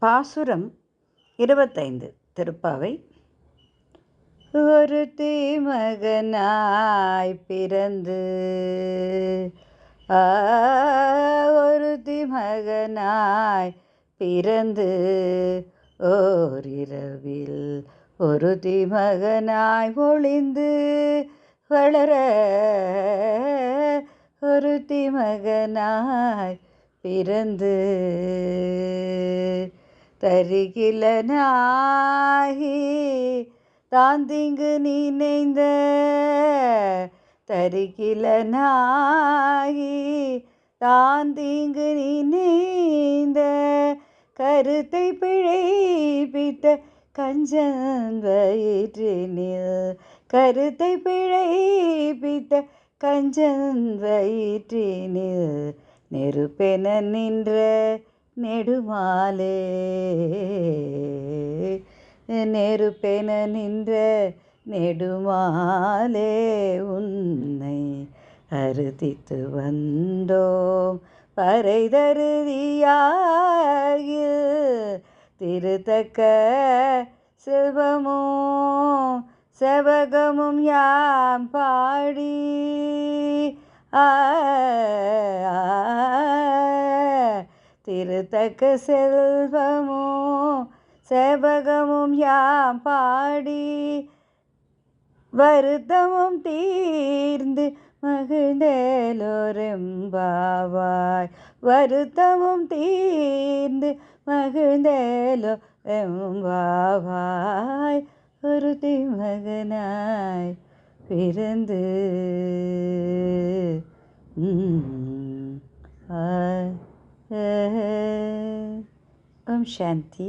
பாசுரம் 25 திருப்பாவை. ஒருத்தி மகனாய் பிறந்து ஒருத்தி மகனாய் பிறந்து ஓரிரவில் ஒருத்தி மகனாய் ஒளிந்து வளர ஒருத்தி மகனாய் பிறந்து தரிகிலனாகி தாந்திங்கு நினைந்த தரிகிலனாகி தாந்திங்கு நினைந்த கருத்தை பிழைப்பித்த கஞ்சன் வயிற்றினில் கருத்தை பிழைப்பித்த கஞ்சன் வயிற்றினில் நெருப்பென நின்ற நெடுமாலே நெருப்பென நின்ற நெடுமாலே உன்னை அறுதித்து வந்தோம் பறைதருதியாகி திருத்தக்க செல்வமும் செவகமும் யாம் பாடி திருத்தக்க செல்வமும் செவகமும் யாம் பாடி வருத்தமும் தீர்ந்து மகிழ்ந்தேலோரெம்பாவாய் வருத்தமும் தீர்ந்து மகிழ்ந்தேலோ எம்பாவாய் ஒருத்தி மகனாய் பிறந்து ஓம் சாந்தி.